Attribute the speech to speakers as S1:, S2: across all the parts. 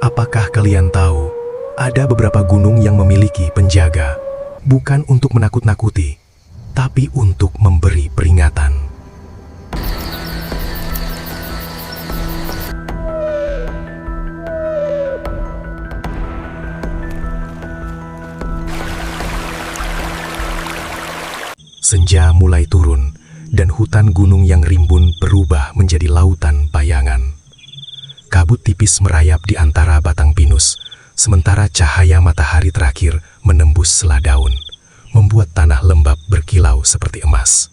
S1: Apakah kalian tahu, ada beberapa gunung yang memiliki penjaga, bukan untuk menakut-nakuti, tapi untuk memberi peringatan. Senja mulai turun, dan hutan gunung yang rimbun berubah menjadi lautan bayangan. Kabut tipis merayap di antara batang pinus, sementara cahaya matahari terakhir menembus sela daun, membuat tanah lembab berkilau seperti emas.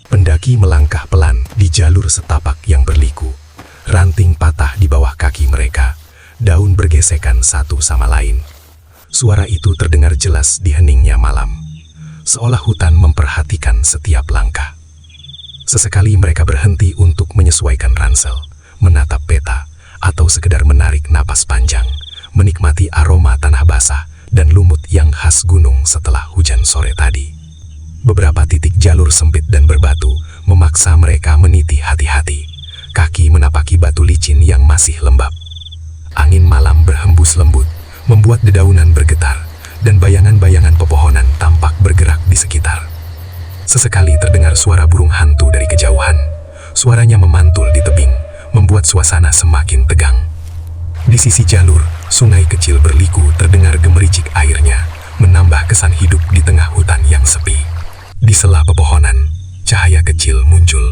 S1: Pendaki melangkah pelan di jalur setapak yang berliku. Ranting patah di bawah kaki mereka, daun bergesekan satu sama lain. Suara itu terdengar jelas di heningnya malam, seolah hutan memperhatikan setiap langkah. Sesekali mereka berhenti untuk menyesuaikan ransel, menatap peta, atau sekedar menarik napas panjang, menikmati aroma tanah basah dan lumut yang khas gunung setelah hujan sore tadi. Beberapa titik jalur sempit dan berbatu memaksa mereka meniti hati-hati. Kaki menapaki batu licin yang masih lembab. Angin malam berhembus lembut, membuat dedaunan bergetar, dan bayangan-bayangan pepohonan tampak bergerak di sekitar. Sesekali terdengar suara burung hantu dari kejauhan. Suaranya memantul di tebing, membuat suasana semakin tegang. Di sisi jalur, sungai kecil berliku terdengar gemericik airnya, menambah kesan hidup di tengah hutan yang sepi. Di sela pepohonan, cahaya kecil muncul.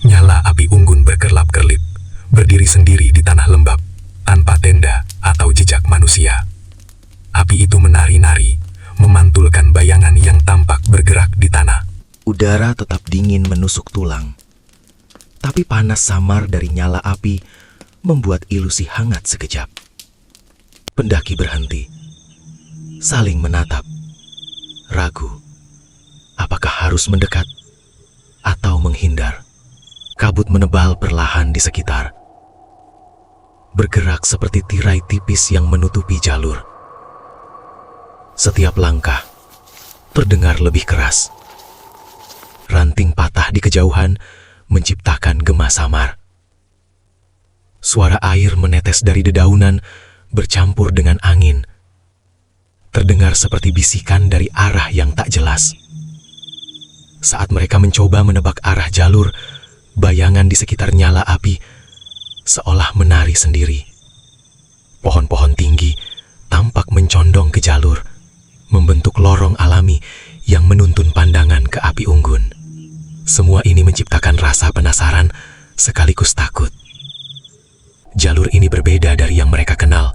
S1: Nyala api unggun berkerlap-kerlip, berdiri sendiri di tanah lembab, tanpa tenda atau jejak manusia. Api itu menari-nari, memantulkan bayangan yang tampak bergerak di tanah.
S2: Udara tetap dingin menusuk tulang. Tapi panas samar dari nyala api membuat ilusi hangat sekejap. Pendaki berhenti, saling menatap, ragu. Apakah harus mendekat atau menghindar? Kabut menebal perlahan di sekitar, bergerak seperti tirai tipis yang menutupi jalur. Setiap langkah terdengar lebih keras. Ranting patah di kejauhan menciptakan gema samar. Suara air menetes dari dedaunan bercampur dengan angin, terdengar seperti bisikan dari arah yang tak jelas. Saat mereka mencoba menebak arah jalur, bayangan di sekitar nyala api seolah menari sendiri. Pohon-pohon tinggi tampak mencondong ke jalur, membentuk lorong alami yang menuntun pandangan ke api unggun. Semua ini menciptakan rasa penasaran sekaligus takut. Jalur ini berbeda dari yang mereka kenal,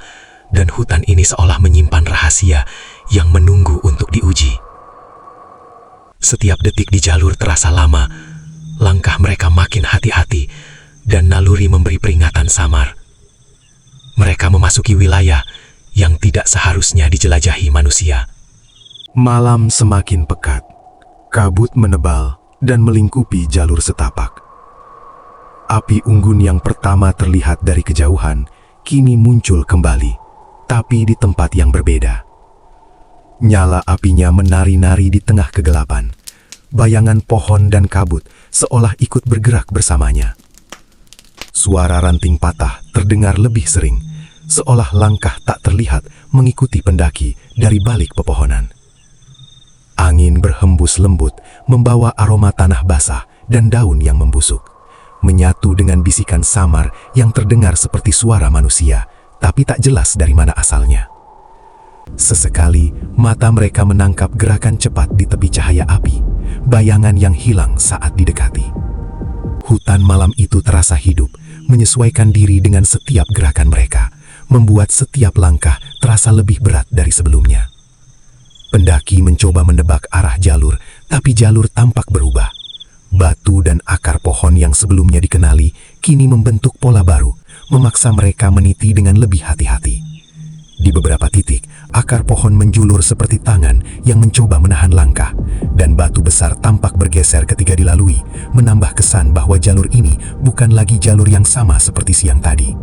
S2: dan hutan ini seolah menyimpan rahasia yang menunggu untuk diuji. Setiap detik di jalur terasa lama, langkah mereka makin hati-hati, dan naluri memberi peringatan samar. Mereka memasuki wilayah yang tidak seharusnya dijelajahi manusia.
S1: Malam semakin pekat, kabut menebal dan melingkupi jalur setapak. Api unggun yang pertama terlihat dari kejauhan, kini muncul kembali, tapi di tempat yang berbeda. Nyala apinya menari-nari di tengah kegelapan. Bayangan pohon dan kabut seolah ikut bergerak bersamanya. Suara ranting patah terdengar lebih sering, seolah langkah tak terlihat mengikuti pendaki dari balik pepohonan. Angin berhembus lembut, membawa aroma tanah basah dan daun yang membusuk, menyatu dengan bisikan samar yang terdengar seperti suara manusia, tapi tak jelas dari mana asalnya. Sesekali, mata mereka menangkap gerakan cepat di tepi cahaya api, bayangan yang hilang saat didekati. Hutan malam itu terasa hidup, menyesuaikan diri dengan setiap gerakan mereka, membuat setiap langkah terasa lebih berat dari sebelumnya. Pendaki mencoba menebak arah jalur, tapi jalur tampak berubah. Batu dan akar pohon yang sebelumnya dikenali kini membentuk pola baru, memaksa mereka meniti dengan lebih hati-hati. Di beberapa titik, akar pohon menjulur seperti tangan yang mencoba menahan langkah, dan batu besar tampak bergeser ketika dilalui, menambah kesan bahwa jalur ini bukan lagi jalur yang sama seperti siang tadi.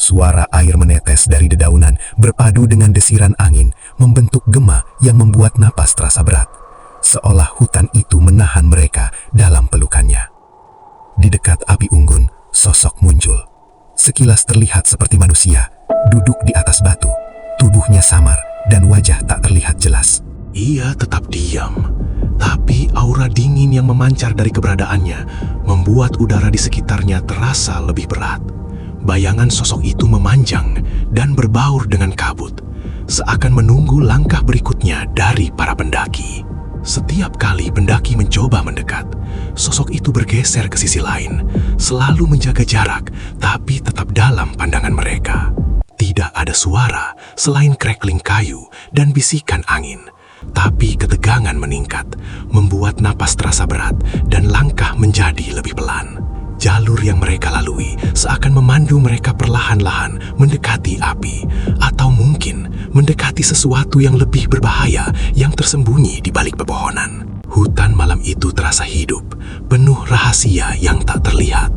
S1: Suara air menetes dari dedaunan berpadu dengan desiran angin, membentuk gema yang membuat napas terasa berat, seolah hutan itu menahan mereka dalam pelukannya. Di dekat api unggun, sosok muncul. sekilas terlihat seperti manusia, duduk di atas batu. Tubuhnya samar dan wajah tak terlihat jelas.
S2: Ia tetap diam, tapi aura dingin yang memancar dari keberadaannya membuat udara di sekitarnya terasa lebih berat. Bayangan sosok itu memanjang dan berbaur dengan kabut, seakan menunggu langkah berikutnya dari para pendaki. Setiap kali pendaki mencoba mendekat, sosok itu bergeser ke sisi lain, selalu menjaga jarak, tapi tetap dalam pandangan mereka. Tidak ada suara selain crackling kayu dan bisikan angin. Tapi ketegangan meningkat, membuat napas terasa berat dan langkah menjadi lebih pelan. Jalur yang mereka lalui seakan memandu mereka perlahan-lahan mendekati api, atau mungkin mendekati sesuatu yang lebih berbahaya yang tersembunyi di balik pepohonan. Hutan malam itu terasa hidup, penuh rahasia yang tak terlihat.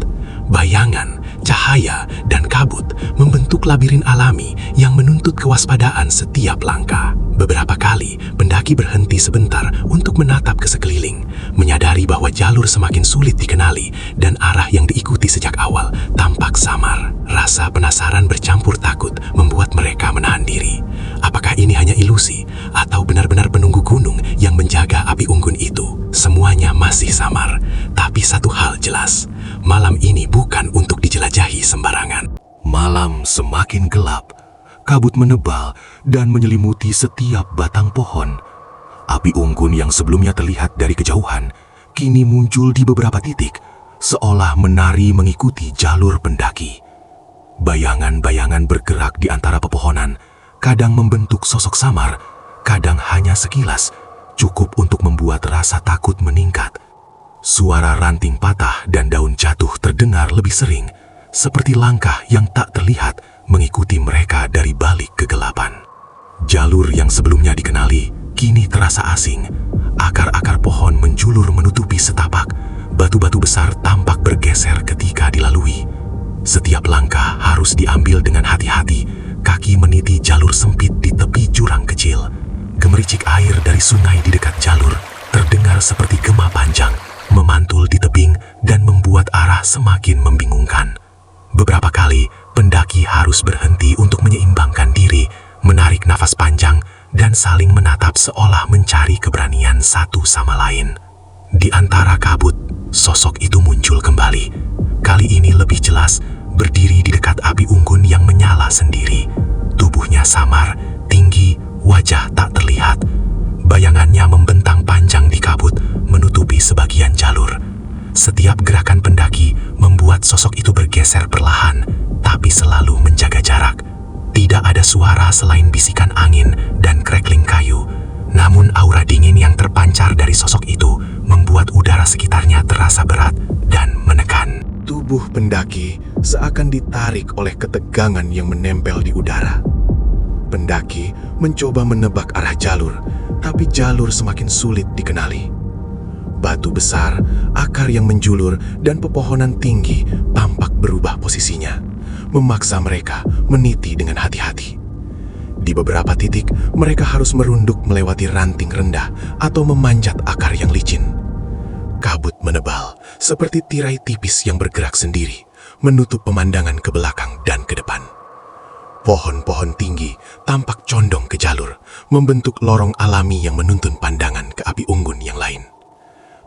S2: Bayangan, cahaya, dan kabut membentuk labirin alami yang menuntut kewaspadaan setiap langkah. Beberapa kali, pendaki berhenti sebentar untuk menatap ke sekeliling, menyadari bahwa jalur semakin sulit dikenali dan arah yang diikuti sejak awal tampak samar. Rasa penasaran bercampur takut membuat mereka menahan diri. Apakah ini hanya ilusi atau benar-benar penunggu gunung yang menjaga api unggun itu? Semuanya masih samar, tapi satu hal jelas, malam ini bukan untuk dijelajahi sembarangan. Malam semakin gelap, kabut menebal dan menyelimuti setiap batang pohon. Api unggun yang sebelumnya terlihat dari kejauhan, kini muncul di beberapa titik, seolah menari mengikuti jalur pendaki. Bayangan-bayangan bergerak di antara pepohonan, kadang membentuk sosok samar, kadang hanya sekilas, cukup untuk membuat rasa takut meningkat. Suara ranting patah dan daun jatuh terdengar lebih sering, seperti langkah yang tak terlihat mengikuti mereka dari balik kegelapan. Jalur yang sebelumnya dikenali, kini terasa asing. Akar-akar pohon menjulur menutupi setapak, batu-batu besar tampak bergeser ketika dilalui. Setiap langkah harus diambil dengan hati-hati, kaki meniti jalur sempit di tepi jurang kecil. Gemericik air dari sungai di dekat jalur terdengar seperti gema panjang, memantul di tebing dan membuat arah semakin membingungkan. Beberapa kali, pendaki harus berhenti untuk menyeimbangkan diri, menarik nafas panjang, dan saling menatap seolah mencari keberanian satu sama lain. Di antara kabut, sosok itu muncul kembali. Kali ini lebih jelas, berdiri di dekat api unggun yang menyala sendiri. Tubuhnya samar, tinggi, wajah tak terlihat. Bayangannya membentang panjang di kabut, menutupi sebagian jalur. Setiap gerakan pendaki membuat sosok itu bergeser perlahan, tapi selalu menjaga jarak. Tidak ada suara selain bisikan angin dan crackling kayu. Namun aura dingin yang terpancar dari sosok itu membuat udara sekitarnya terasa berat dan menekan. Tubuh pendaki seakan ditarik oleh ketegangan yang menempel di udara. Pendaki mencoba menebak arah jalur, tapi jalur semakin sulit dikenali. Batu besar, akar yang menjulur, dan pepohonan tinggi tampak berubah posisinya, memaksa mereka meniti dengan hati-hati. Di beberapa titik, mereka harus merunduk melewati ranting rendah atau memanjat akar yang licin. Kabut menebal, seperti tirai tipis yang bergerak sendiri, menutup pemandangan ke belakang dan ke depan. Pohon-pohon tinggi tampak condong ke jalur, membentuk lorong alami yang menuntun pandangan ke api unggun yang lain.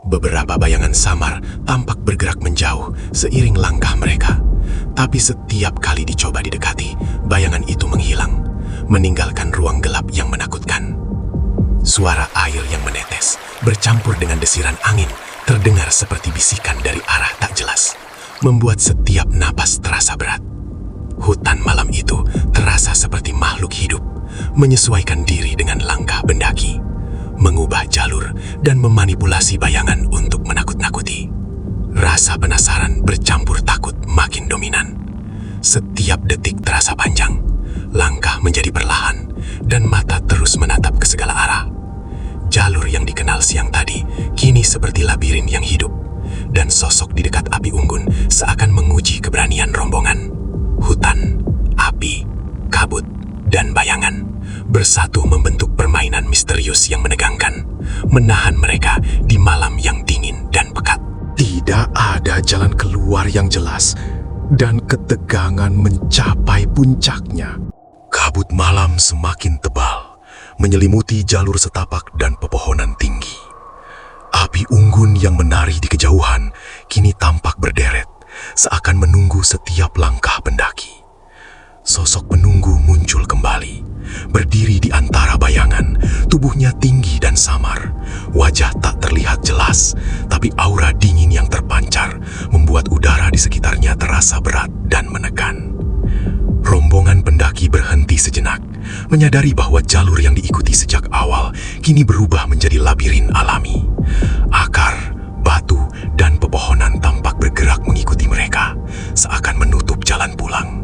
S2: Beberapa bayangan samar tampak bergerak menjauh seiring langkah mereka. Tapi setiap kali dicoba didekati, bayangan itu menghilang, meninggalkan ruang gelap yang menakutkan. Suara air yang menetes, bercampur dengan desiran angin, terdengar seperti bisikan dari arah tak jelas, membuat setiap napas terasa berat. Hutan malam itu terasa seperti makhluk hidup, menyesuaikan diri dengan langkah pendaki, mengubah jalur dan memanipulasi bayangan untuk menakut-nakuti. Rasa penasaran bercampur takut makin dominan. Setiap detik terasa panjang, langkah menjadi perlahan, dan mata terus menatap ke segala arah. Jalur yang dikenal siang tadi kini seperti labirin yang hidup, dan sosok di dekat api unggun seakan menguji keberanian rombongan. Hutan, api, kabut, dan bayangan bersatu membentuk permainan misterius yang menegangkan, menahan mereka di malam yang dingin dan pekat.
S1: Tidak ada jalan keluar yang jelas. dan ketegangan mencapai puncaknya.
S2: Kabut malam semakin tebal, menyelimuti jalur setapak dan pepohonan tinggi. Api unggun yang menari di kejauhan kini tampak berderet, seakan menunggu setiap langkah pendaki. Sosok penunggu muncul kembali, berdiri di antara bayangan, tubuhnya tinggi dan samar. Wajah tak terlihat jelas, tapi aura dingin yang terpancar membuat udara di sekitarnya terasa berat dan menekan. Rombongan pendaki berhenti sejenak, menyadari bahwa jalur yang diikuti sejak awal kini berubah menjadi labirin alami. Akar, batu, dan pepohonan tampak bergerak mengikuti mereka, seakan menutup jalan pulang.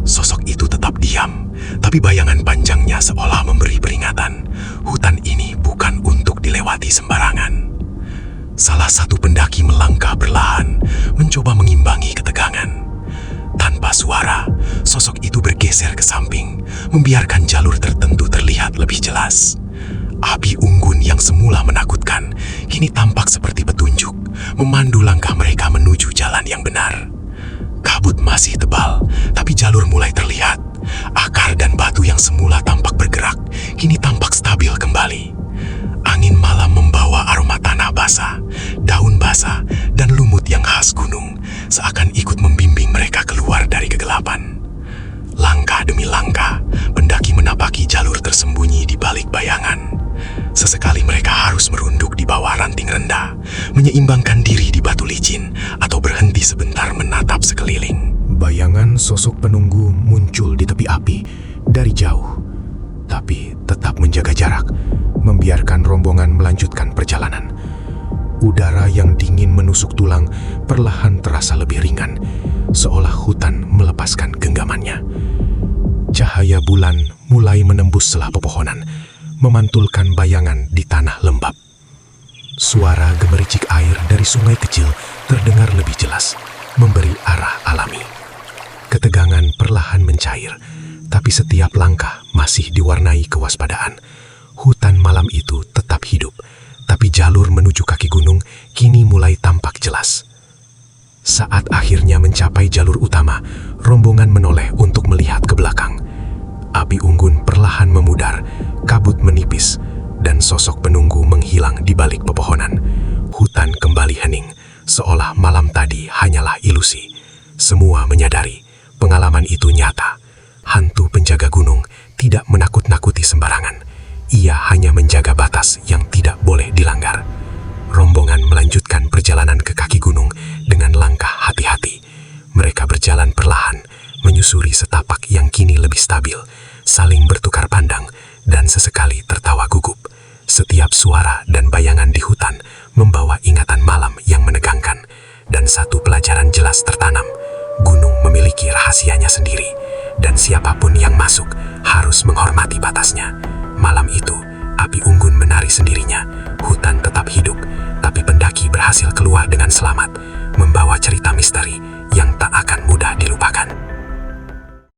S2: Sosok itu tetap diam, tapi bayangan panjangnya seolah memberi peringatan. Hutan ini bukan untuk dilewati sembarangan. Salah satu pendaki melangkah perlahan, mencoba mengimbangi ketegangan. Tanpa suara, sosok itu bergeser ke samping, membiarkan jalur tertentu terlihat lebih jelas. Api unggun yang semula menakutkan, kini tampak seperti petunjuk, memandu langkah mereka menuju jalan yang benar. Kabut masih tebal, tapi jalur mulai terlihat. Akar dan batu yang semula tampak bergerak, kini tampak stabil kembali. Angin malam membawa aroma tanah basah, daun basah, dan lumut yang khas gunung, seakan ikut membimbing mereka keluar dari kegelapan. Langkah demi langkah, pendaki menapaki jalur tersembunyi di balik bayangan. Sesekali mereka harus merunduk di bawah ranting rendah, menyeimbangkan diri di batu licin, atau berhenti sebentar menatap sekeliling.
S1: Bayangan sosok penunggu muncul di tepi api dari jauh, tapi tetap menjaga jarak, membiarkan rombongan melanjutkan perjalanan. Udara yang dingin menusuk tulang perlahan terasa lebih ringan, seolah hutan melepaskan genggamannya. Cahaya bulan mulai menembus celah pepohonan, memantulkan bayangan di tanah lembab. Suara gemericik air dari sungai kecil terdengar lebih jelas, memberi arah alami. Ketegangan perlahan mencair, tapi setiap langkah masih diwarnai kewaspadaan. Hutan malam itu tetap hidup, tapi jalur menuju kaki gunung kini mulai tampak jelas. Saat akhirnya mencapai jalur utama, rombongan menoleh untuk melihat ke belakang. Api unggun perlahan memudar, kabut menipis, dan sosok penunggu menghilang di balik pepohonan. Hutan kembali hening, seolah malam tadi hanyalah ilusi. Semua menyadari pengalaman itu nyata. Hantu penjaga gunung tidak menakut-nakuti sembarangan. Ia hanya menjaga batas yang tidak boleh dilanggar. Rombongan melanjutkan perjalanan ke kaki gunung dengan langkah hati-hati. Mereka berjalan perlahan, menyusuri setapak yang kini lebih stabil, saling bertukar pandang, dan sesekali tertawa gugup. Setiap suara dan bayangan di hutan membawa ingatan malam yang menegangkan, dan satu pelajaran jelas tertanam: gunung memiliki rahasianya sendiri, dan siapapun yang masuk harus menghormati batasnya. Malam itu, api unggun menari sendirinya, hutan tetap hidup, tapi pendaki berhasil keluar dengan selamat, membawa cerita misteri yang tak akan mudah dilupakan.